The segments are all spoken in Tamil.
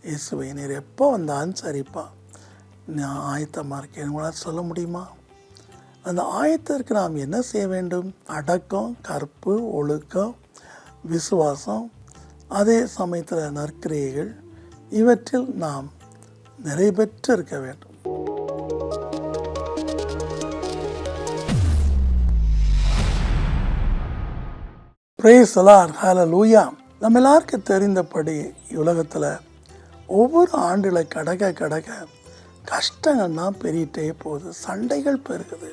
இயேசுவை நீர் எப்போ வந்தாலும் சரிப்பா, நான் ஆயத்தமாக இருக்கேன் உங்களால் சொல்ல முடியுமா? அந்த ஆயத்திற்கு நாம் என்ன செய்ய வேண்டும்? அடக்கம், கற்பு, ஒழுக்கம், விசுவாசம், அதே சமயத்தில் நற்கிரியைகள், இவற்றில் நாம் நிறைவேற்று இருக்க வேண்டும். பிரேஸ் தி லார்ட், ஹல்லேலூயா. நம்ம எல்லாருக்கும் தெரிந்தபடி உலகத்தில் ஒவ்வொரு ஆண்டில் கடக்க கஷ்டங்கள் தான் பெருகிட்டே போகுது, சண்டைகள் பெருகுது,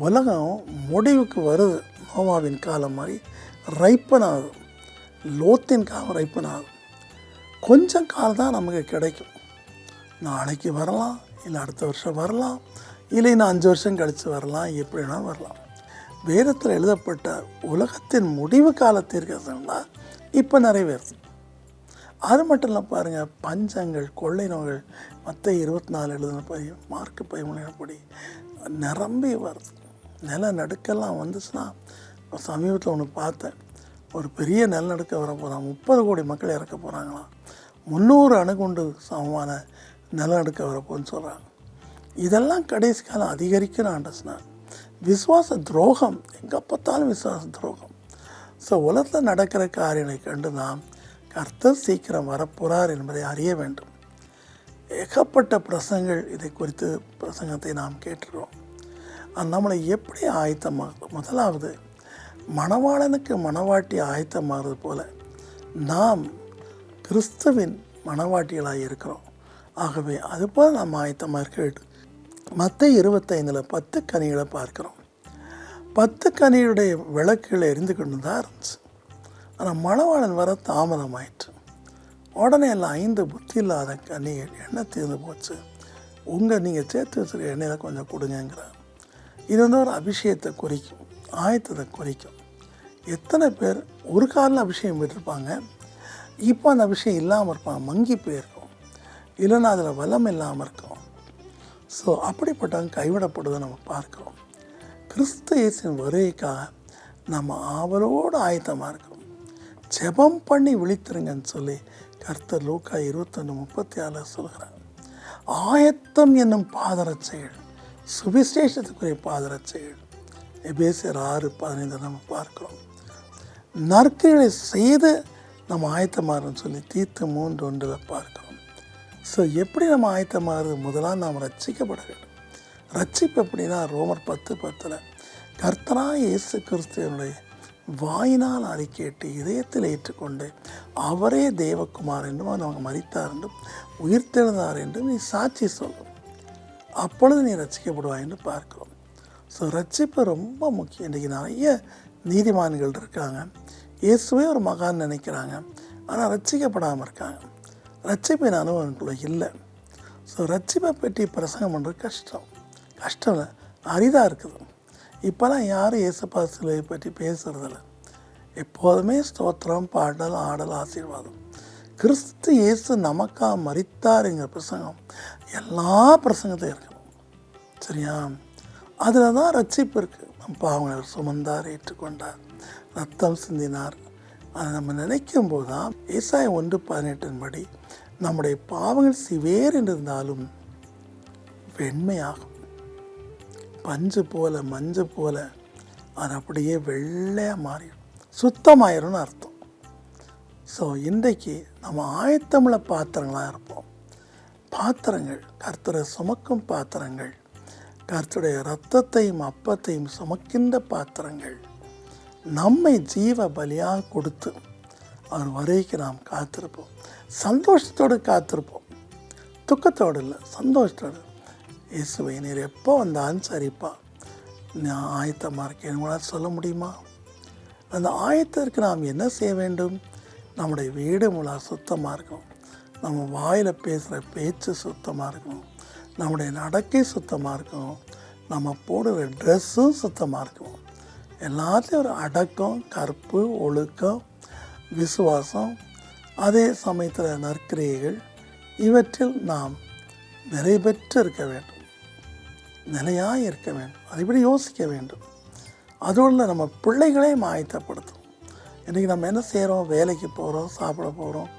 உலகம் முடிவுக்கு வருது. நோவாவின் காலம் மாதிரி ரைப்பன் ஆகுது, லோத்தின் காலம் ரைப்பன் ஆகுது. கொஞ்சம் காலம் தான் நமக்கு கிடைக்கும். நாளைக்கு வரலாம், இல்லை அடுத்த வருஷம் வரலாம், இல்லை இன்னும் 5 வருஷம் கழித்து வரலாம், எப்படின்னா வரலாம். வேதத்தில் எழுதப்பட்ட உலகத்தின் முடிவு காலத்திற்கு சொன்னால் இப்போ நிறைவேறுது. அது மட்டும் இல்லை பாருங்கள், பஞ்சங்கள், கொள்ளை நோய்கள் மத்தேயு 24 எழுதின மார்க்கு 13 நிரம்பி வருது. நிலநடுக்கெல்லாம் வந்துச்சுன்னா, சமீபத்தில் ஒன்று பார்த்தேன், ஒரு பெரிய நிலநடுக்க வர போகிறான், 30 கோடி மக்கள் இறக்க போகிறாங்களாம், 300 அணுகுண்டு சமமான நிலநடுக்க வரப்போன்னு சொல்கிறாங்க. இதெல்லாம் கடைசி காலம் அதிகரிக்கணும் ஆண்டுச்சுன்னா. விசுவாச துரோகம், எங்கே பார்த்தாலும் விசுவாச துரோகம். ஸோ உலகத்தில் நடக்கிற காரியங்களை கண்டு நாம் கர்த்தர் சீக்கிரம் வரப்போகிறார் என்பதை அறிய வேண்டும். ஏகப்பட்ட பிரசங்கள் இதை குறித்து பிரசங்கத்தை நாம் கேட்டுக்கிறோம். நம்மளை எப்படி ஆயத்தமாகுது? முதலாவது, மணவாளனுக்கு மணவாட்டி ஆயத்தமாகிறது போல நாம் கிறிஸ்துவின் மணவாட்டிகளாக இருக்கிறோம். ஆகவே அதுபோல் நாம் ஆயத்தமாக இருக்க வேண்டும். மத்தேயு 25 10 கனிகளை பார்க்குறோம். 10 கனியுடைய விளக்குகளை எரிந்து கொண்டு தான் இருந்துச்சு. ஆனால் மணவாளன் வர தாமதமாயிற்று. உடனே எல்லாம் 5 புத்தி இல்லாத கனிகள் எண்ணெய் தீர்ந்து போச்சு, நீங்கள் சேர்த்து வச்சுருக்க எண்ணெயில் கொஞ்சம் கொடுங்கிறார். இது ஒரு அபிஷேகத்தை குறிக்கும், ஆயத்தத்தை குறிக்கும். எத்தனை பேர் ஒரு காலில் அபிஷேகம் பெற்றிருப்பாங்க, இப்போ அந்த அபிஷேகம் இல்லாமல் இருப்பாங்க, மங்கி போயிருக்கும், இல்லைன்னா அதில் வல்லம் இல்லாமல் இருக்கும். ஸோ அப்படிப்பட்டவங்க கைவிடப்படுவதை நம்ம பார்க்குறோம். கிறிஸ்து இயேசுவின் வருகைக்காக நம்ம ஆவலோடு ஆயத்தமாக இருக்கிறோம். ஜெபம் பண்ணி விழித்திருங்கன்னு சொல்லி கர்த்தர் லூக்கா 21:36 சொல்கிறார். ஆயத்தம் என்னும் பாதரட்சைகள், சுவிசேஷத்துக்குரிய பாதரட்சைகள். எபேசியர் 6:15 நம்ம பார்க்குறோம். நற்கிரிகளை செய்து நம்ம ஆயத்தமாகறோன்னு சொல்லி தீத்து 3:1 பார்க்குறோம். ஸோ எப்படி நம்ம ஆயத்தமாகிறது? முதலாக நாம் ரட்சிக்கப்பட வேண்டும். ரட்சிப்பு எப்படின்னா, ரோமர் 10:10 கர்த்தராகிய இயேசு கிறிஸ்துவினுடைய வாயினால் அறிக்கையிட்டு இதயத்தில் ஏற்றுக்கொண்டு அவரே தேவகுமார் என்றும் அவங்க மரித்தார் என்றும் உயிர்த்தெழுந்தார் என்றும் நீ சாட்சி சொல்லும், அப்பொழுது நீ ரட்சிக்கப்படுவாய் என்று பார்க்கிறோம். ஸோ ரட்சிப்பு ரொம்ப முக்கியம். இன்றைக்கி நிறைய நீதிமான்கள் இருக்காங்க, இயேசுவே ஒரு மகான் நினைக்கிறாங்க, ஆனால் ரட்சிக்கப்படாமல் இருக்காங்க, ரட்சிப்பின் அனுபவங்களுக்குள்ள இல்லை. ஸோ ரட்சிப்பை பற்றி பிரசங்கம் பண்ணுறது கஷ்டம் இல்லை, அரிதாக இருக்குது. இப்போலாம் யாரும் இயேசுப்பா சிலுவையை பற்றி பேசுகிறதில்ல. எப்போதுமே ஸ்தோத்திரம், பாடல், ஆடல், ஆசீர்வாதம். கிறிஸ்து இயேசு நமக்காக மரித்தாருங்கிற பிரசங்கம் எல்லா பிரசங்கத்தையும் இருக்கணும், சரியா? அதில் தான் ரட்சிப்பு இருக்குது. நம் பாவங்களை சுமந்தார், ஏற்றுக்கொண்டார், ரத்தம் சிந்தினார். அதை நம்ம நினைக்கும் போது தான் ஏசாயா 1:18 நம்முடைய பாவங்கள் சிவேர் என்றிருந்தாலும் வெண்மையாகும், பஞ்சு போல மஞ்சு போல அது அப்படியே வெள்ளையாக மாறிடும், சுத்தமாயிரும்னு அர்த்தம். ஸோ இன்றைக்கு நம்ம ஆயத்தமுள்ள பாத்திரங்களாக இருப்போம். பாத்திரங்கள், கர்த்தரை சுமக்கும் பாத்திரங்கள், கர்த்தருடைய இரத்தத்தையும் அப்பத்தையும் சுமக்கின்ற பாத்திரங்கள், நம்மை ஜீவ பலியாக கொடுத்து அவர் வரைக்கு நாம் காத்திருப்போம். சந்தோஷத்தோடு காத்திருப்போம், துக்கத்தோடு இல்லை, சந்தோஷத்தோடு. இயேசுவை நீர் எப்போ வந்தாலும் சரிப்பா, நான் ஆயத்தமாக இருக்கேன் உங்களால் சொல்ல முடியுமா? அந்த ஆயத்திற்கு நாம் என்ன செய்ய வேண்டும்? நம்முடைய வீடு முழா சுத்தமாக இருக்கணும், நம்ம வாயில் பேசுகிற பேச்சு சுத்தமாக இருக்கணும், நம்முடைய நடக்கை சுத்தமாக இருக்கணும், நம்ம போடுற ட்ரெஸ்ஸும் சுத்தமாக இருக்கணும். எல்லாத்தையும் ஒரு அடக்கம், கற்பு, ஒழுக்கம், விசுவாசம், அதே சமயத்தில் நற்கிரியைகள், இவற்றில் நாம் நிறைவேற்று இருக்க வேண்டும், நிலையாக இருக்க வேண்டும். அதுபடி யோசிக்க வேண்டும். அதோடு நம்ம பிள்ளைகளையும் ஆயத்தப்படுத்தும். இன்றைக்கி நம்ம என்ன செய்கிறோம்? வேலைக்கு போகிறோம், சாப்பிட போகிறோம்,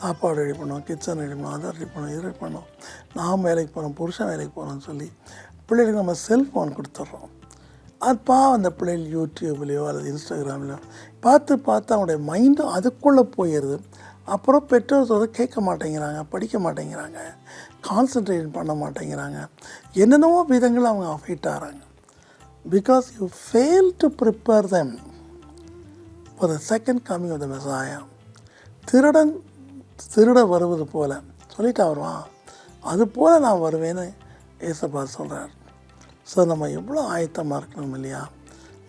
சாப்பாடு ரெடி பண்ணுவோம், கிச்சன் ரெடி பண்ணுவோம், அதை ரெடி பண்ணுவோம், இது ரெடி பண்ணுவோம், நாம் வேலைக்கு போகிறோம், புருஷன் வேலைக்கு போகிறோம்னு சொல்லி பிள்ளைகளுக்கு நம்ம செல்ஃபோன் கொடுத்துட்றோம். அதுப்பா அந்த பிள்ளைகள் யூடியூப்லேயோ அல்லது இன்ஸ்டாகிராம்லையோ பார்த்து பார்த்து அவங்களுடைய மைண்டும் அதுக்குள்ளே போயிடுது. அப்புறம் பெற்றோர் சொல்ல கேட்க மாட்டேங்கிறாங்க, படிக்க மாட்டேங்கிறாங்க, கான்சன்ட்ரேட் பண்ண மாட்டேங்கிறாங்க, என்னென்னவோ விதங்கள் அவங்க அஃபெக்ட் ஆகிறாங்க. Because you fail to prepare them for the second coming of the messiah. திருட வருவது போல் சொல்லிட்டு வருவான், அது போல் நான் வருவேன்னு ஏசப்பா சொல்கிறார். ஸோ நம்ம எவ்வளோ ஆயத்தமாக இருக்கணும் இல்லையா?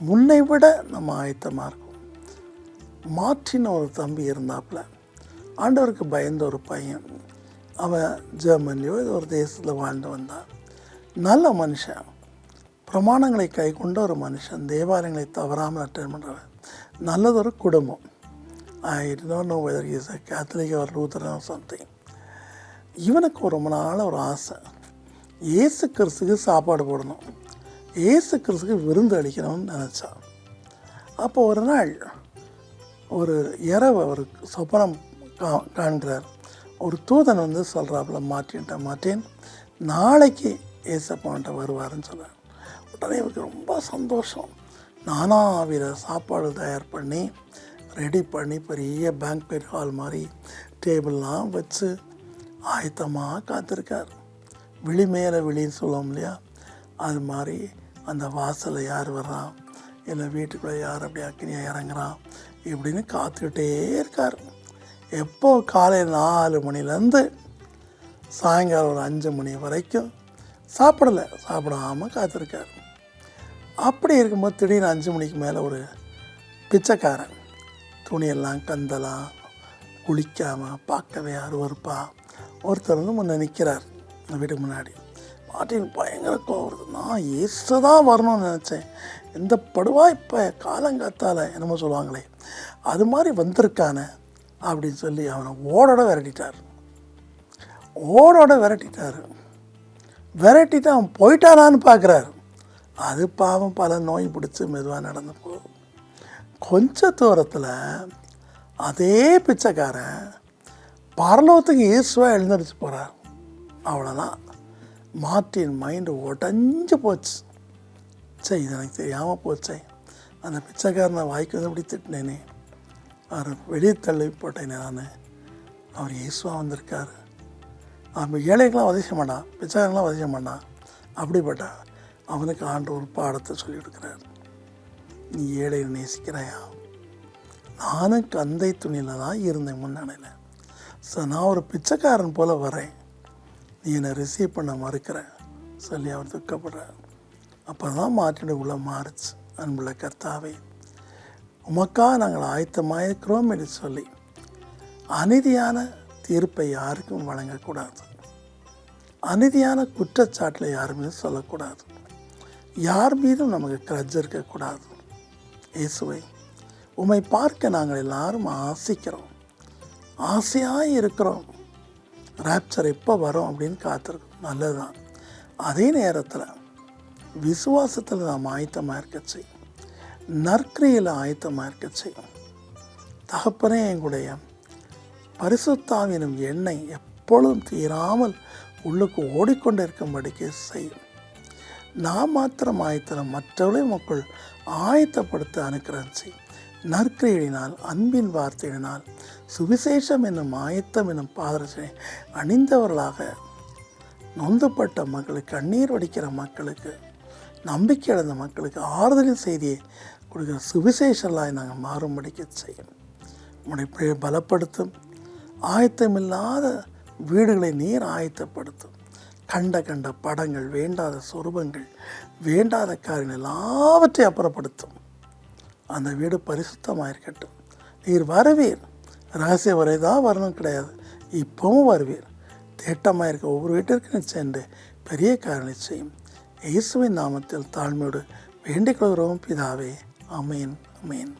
முன்னை விட நம்ம ஆயத்தமாக இருக்கும். மார்ட்டின் ஒரு தம்பி இருந்தாப்புல, ஆண்டவருக்கு பயந்த ஒரு பையன். அவன் ஜெர்மனியோ இது ஒரு தேசத்தில் வாழ்ந்து வந்தான். நல்ல மனுஷன், பிரமாணங்களை கை கொண்ட ஒரு மனுஷன், தேவாலயங்களை தவறாமல் அட்டெண்ட் பண்ணுறவன், நல்லதொரு குடும்பம். I don't know whether is a Catholic or Lutheran or something. இவனுக்கு ரொம்ப நாள் ஒரு ஆசை, இயேசு கிறிஸ்துக்கு சாப்பாடு போடணும், இயேசு கிறிஸ்துக்கு விருந்து அளிக்கணும்னு நினச்சான். அப்போ ஒரு நாள் ஒரு இரவு ஒரு சொப்பனம் காண்கிறார். ஒரு தூதன் வந்து சொல்கிறாப்புல மார்ட்டின் நாளைக்கு ஏசப்பான்ட்ட வருவாருன்னு சொல்கிறார். உடனே இவருக்கு ரொம்ப சந்தோஷம். நானாவித சாப்பாடு தயார் பண்ணி ரெடி பண்ணி பெரிய பேங்க்வெட் ஹால் மாதிரி டேபிள்லாம் வச்சு ஆயத்தமாக காத்திருக்கார். விழி மேலே விழின்னு சொல்லுவோம் இல்லையா, அது மாதிரி அந்த வாசலில் யார் வர்றான், இல்லை வீட்டுக்குள்ளே யார் அப்படி அக்கினியாக இறங்குறான் இப்படின்னு காத்துக்கிட்டே இருக்கார். எப்போ காலையில் 4 மணிலேருந்து சாயங்காலம் ஒரு 5 மணி வரைக்கும் சாப்பிடாமல் காத்திருக்கார். அப்படி இருக்கும்போது திடீர்னு 5 மணிக்கு மேலே ஒரு பிச்சைக்காரன் துணியெல்லாம் கந்தலாம் குளிக்காமல் பார்க்கவே அருவருப்பாக ஒருத்தர் வந்து முன்னே நிற்கிறார் வீட்டுக்கு முன்னாடி. மார்ட்டின் பயங்கர கோவம் வருது. நான் இயேசு தான் வரணும்னு நினச்சேன், இந்த படுவா இப்போ காலங்காத்தால் என்னமோ சொல்லுவாங்களே அது மாதிரி வந்திருக்கானே அப்படின்னு சொல்லி அவனை ஓடோட விரட்டிட்டு அவன் போயிட்டானான்னு பார்க்குறாரு. அது பாவம் பல நோய் பிடிச்சி மெதுவாக நடந்து போகும். கொஞ்ச தூரத்தில் அதே பிச்சைக்காரன் பரலோகத்துக்கு இயேசுவாக எழுந்திரிச்சு போகிறார். அவ்வளோதான், மார்ட்டின் மைண்டு உடஞ்சி போச்சு. சரி, இது எனக்கு தெரியாமல் போச்சே, அந்த பிச்சைக்காரனை வாய்க்கு வந்து அப்படி திட்டினேனே, அவர் வெளியே தள்ளி போட்டேனே நான், அவர் இயேசுவாக வந்திருக்காரு. அவன் ஏழைக்கெலாம் உதவிக்க மாட்டான், பிச்சைக்காரங்களாம் உதவிக்க மாட்டான். அப்படிப்பட்டா அவனுக்கு ஆண்டு ஒரு பாடத்தை சொல்லி கொடுக்குறார். நீ ஏழையை நேசிக்கிறாயா? நானும் கந்தை துணியில் தான் இருந்தேன் முன்னாடியில். ஸோ நான் ஒரு பிச்சைக்காரன் போல் வரேன், நீ என்னை ரிசீவ் பண்ண மறுக்கிறேன் சொல்லி அவர் துக்கப்படுறார். அப்போ தான் மாற்றிட உள்ள மாறுச்சு. அன்புள்ள கர்த்தாவே, உமக்காக நாங்கள் ஆயத்தமாயிருக்கிறோம் என்று சொல்லி அநீதியான தீர்ப்பை யாருக்கும் வழங்கக்கூடாது, அநீதியான குற்றச்சாட்டில் யாருமே சொல்லக்கூடாது, யார் மீதும் நமக்கு கிரட்ஜ் இருக்கக்கூடாது. இயேசுவை உம்மை பார்க்க நாங்கள் எல்லாரும் ஆசையாக இருக்கிறோம். ராப்சர் எப்போ வரும் அப்படின்னு காத்திருக்கோம், நல்லது தான். அதே நேரத்தில் விசுவாசத்தில் நாம் ஆயத்தமாக இருக்க செய்யும், நற்கிரியில் ஆயத்தமாக இருக்க செய்யும். தகப்பனே, எங்களுடைய பரிசுத்தாவினும் எண்ணெய் எப்பொழுதும் தீராமல் உள்ளுக்கு ஓடிக்கொண்டு இருக்கும்படிக்கு செய்யும். நாம் மாத்திரம் ஆயத்தனம், மற்றவர்களையும் மக்கள் ஆயத்தப்படுத்த அனுக்கிரகம் செய்யும். நற்கிரியினால், அன்பின் வார்த்தையினால், சுவிசேஷம் என்னும் ஆயத்தம் என்னும் பாதரட்சை அணிந்தவர்களாக நொந்துப்பட்ட மக்களுக்கு, கண்ணீர் வடிக்கிற மக்களுக்கு, நம்பிக்கை அடைந்த மக்களுக்கு ஆறுதலின் செய்தியை கொடுக்குற சுவிசேஷலாய் நாங்கள் மாறும்படிக்க செய்யும். உங்களுடைய பலப்படுத்தும். ஆயத்தமில்லாத வீடுகளை நீர் ஆயத்தப்படுத்தும். கண்ட படங்கள், வேண்டாத சொரூபங்கள், வேண்டாத காரியங்கள் எல்லாவற்றையும் அப்புறப்படுத்தும். அந்த வீடு பரிசுத்தமாக இருக்கட்டும். நீர் வருவீர், ரகசிய வரை தான் வரணும் கிடையாது, இப்பவும் வருவீர். தேட்டமாக இருக்க ஒவ்வொரு வீட்டிற்கு சென்று பெரிய காரணை செய்யும். இயேசுவின் நாமத்தில் தாழ்மையோடு வேண்டிக் கொள்கிறோம் பிதாவே. ஆமேன், ஆமேன்.